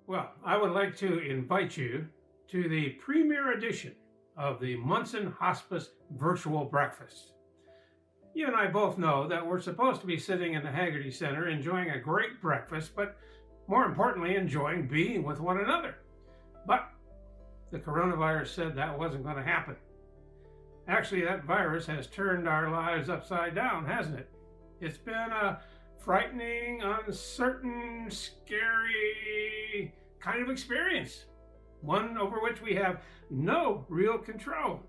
Well, I would like to invite you to the premiere edition of the Munson Hospice Virtual Breakfast. You and I both know that we're supposed to be sitting in the Haggerty Center enjoying a great breakfast, but more importantly, enjoying being with one another. But the coronavirus said that wasn't going to happen. Actually, that virus has turned our lives upside down, hasn't it? It's been a frightening, uncertain, scary kind of experience, one over which we have no real control.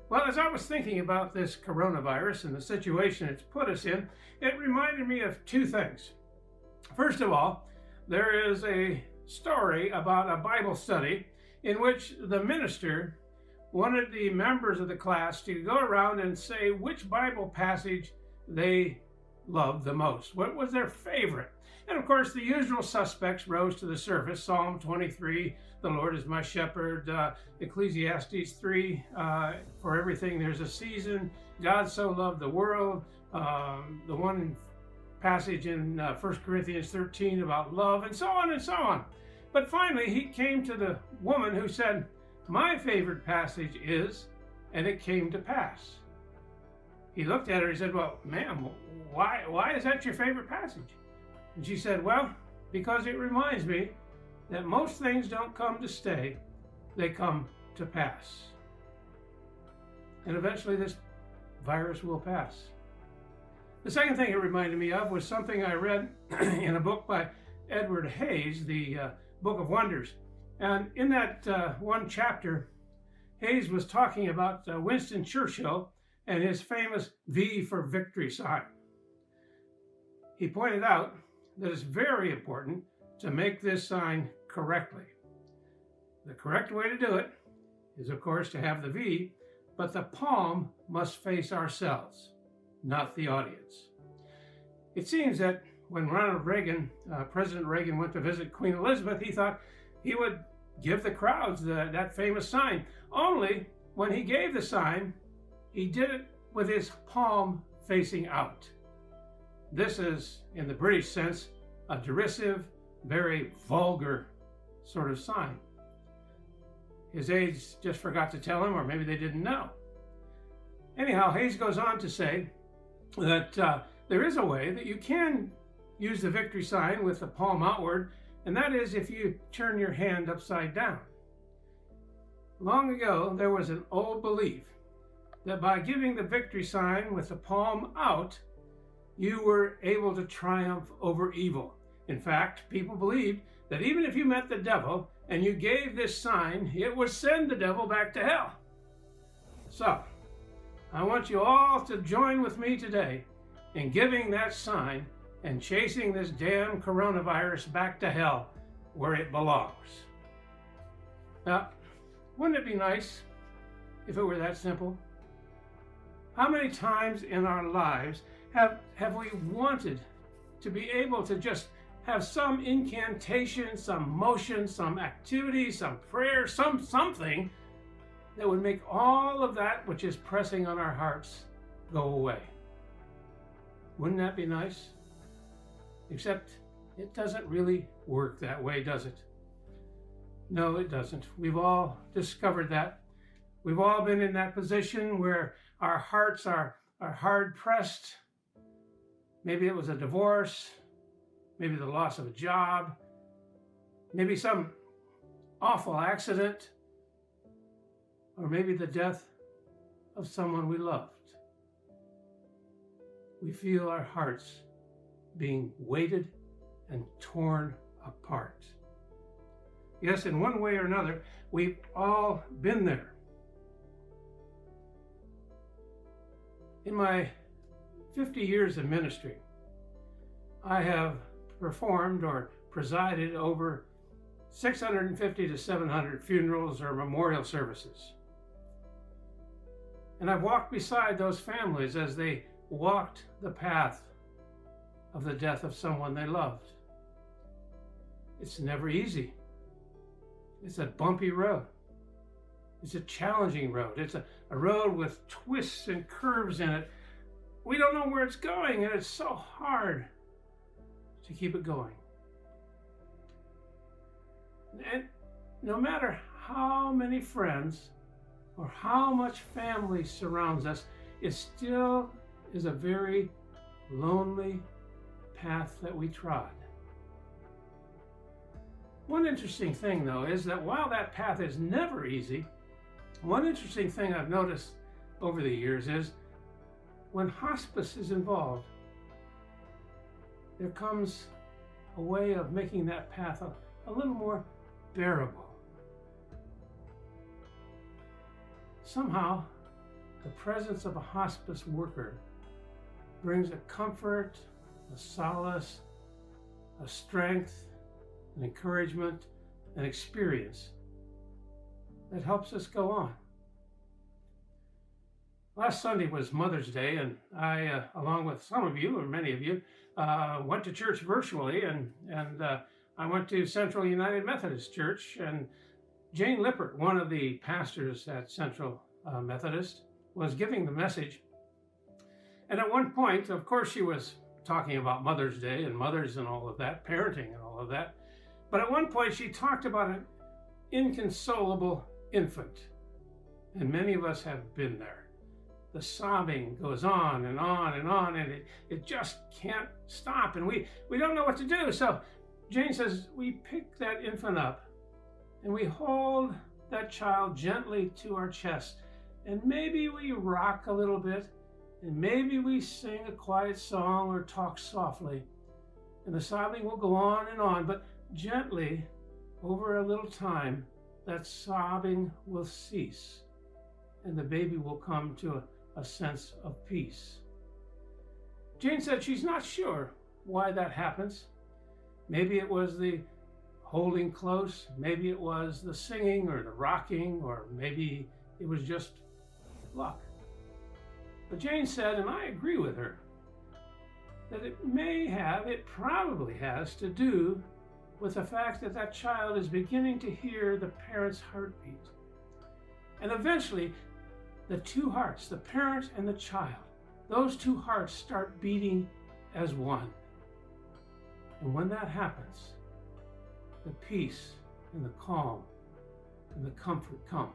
Well, as I was thinking about this coronavirus and the situation it's put us in, it reminded me of two things. First of all, there is a story about a Bible study in which the minister wanted the members of the class to go around and say which Bible passage they loved the most. What was their favorite? And of course, the usual suspects rose to the surface. Psalm 23, the Lord is my shepherd. Ecclesiastes 3, for everything there's a season. God so loved the world. The one passage in 1 Corinthians 13 about love, and so on and so on. But finally, he came to the woman who said, my favorite passage is, and it came to pass. He looked at her and said, well, ma'am, why is that your favorite passage? And she said, well, because it reminds me that most things don't come to stay, they come to pass. And eventually this virus will pass. The second thing it reminded me of was something I read in a book by Edward Hayes, the Book of Wonders. And in that one chapter, Hayes was talking about Winston Churchill and his famous V for victory sign. He pointed out that it's very important to make this sign correctly. The correct way to do it is, of course, to have the V, but the palm must face ourselves, not the audience. It seems that when Ronald Reagan, President Reagan, went to visit Queen Elizabeth, he thought he would give the crowds that famous sign. Only when he gave the sign, he did it with his palm facing out. This is, in the British sense, a derisive, very vulgar sort of sign. His aides just forgot to tell him, or maybe they didn't know. Anyhow, Hayes goes on to say that there is a way that you can use the victory sign with the palm outward, and that is if you turn your hand upside down. Long ago, there was an old belief that by giving the victory sign with the palm out, you were able to triumph over evil. In fact, people believed that even if you met the devil and you gave this sign, it would send the devil back to hell. So, I want you all to join with me today in giving that sign and chasing this damn coronavirus back to hell where it belongs. Now, wouldn't it be nice if it were that simple? How many times in our lives have we wanted to be able to just have some incantation, some motion, some activity, some prayer, something that would make all of that which is pressing on our hearts go away? Wouldn't that be nice? Except it doesn't really work that way, does it? No, it doesn't. We've all discovered that. We've all been in that position where our hearts are hard pressed. Maybe it was a divorce, maybe the loss of a job, maybe some awful accident, or maybe the death of someone we loved. We feel our hearts being weighted and torn apart. Yes, in one way or another, we've all been there. In my 50 years of ministry, I have performed or presided over 650 to 700 funerals or memorial services. And I've walked beside those families as they walked the path of the death of someone they loved. It's never easy. It's a bumpy road. It's a challenging road. It's a road with twists and curves in it. We don't know where it's going, and it's so hard to keep it going. And no matter how many friends or how much family surrounds us, it still is a very lonely path that we trod. One interesting thing, though, is that while that path is never easy, one interesting thing I've noticed over the years is when hospice is involved, there comes a way of making that path a little more bearable. Somehow, the presence of a hospice worker brings a comfort, a solace, a strength, an encouragement, an experience that helps us go on. Last Sunday was Mother's Day, and I, along with some of you, or many of you, went to church virtually, and I went to Central United Methodist Church, and Jane Lippert, one of the pastors at Central Methodist, was giving the message. And at one point, of course, she was talking about Mother's Day and mothers and all of that, parenting and all of that. But at one point, she talked about an inconsolable infant. And many of us have been there. The sobbing goes on and on and on, and it just can't stop. And we don't know what to do. So Jane says, we pick that infant up and we hold that child gently to our chest. And maybe we rock a little bit, and maybe we sing a quiet song or talk softly. And the sobbing will go on, but gently, over a little time, that sobbing will cease, and the baby will come to a sense of peace. Jane said she's not sure why that happens. Maybe it was the holding close, maybe it was the singing or the rocking, or maybe it was just luck. But Jane said, and I agree with her, that it probably has to do with the fact that that child is beginning to hear the parent's heartbeat. And eventually, the two hearts, the parent and the child, those two hearts start beating as one. And when that happens, the peace and the calm and the comfort come.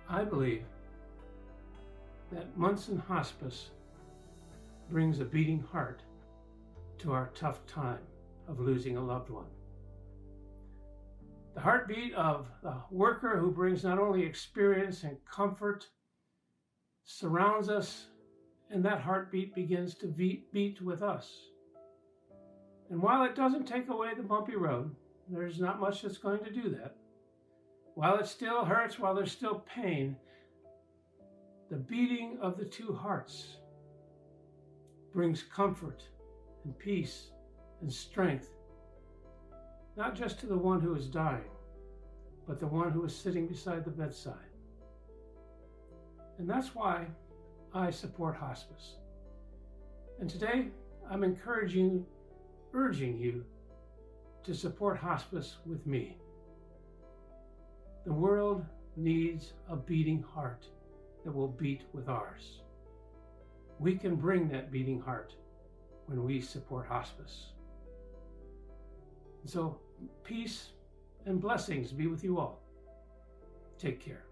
I believe that Munson Hospice brings a beating heart to our tough time of losing a loved one. The heartbeat of the worker who brings not only experience and comfort surrounds us, and that heartbeat begins to beat with us. And while it doesn't take away the bumpy road, there's not much that's going to do that. While it still hurts, while there's still pain, the beating of the two hearts brings comfort and peace and strength, not just to the one who is dying, but the one who is sitting beside the bedside. And that's why I support hospice. And today, I'm urging you to support hospice with me. The world needs a beating heart that will beat with ours. We can bring that beating heart when we support hospice. And so, peace and blessings be with you all. Take care.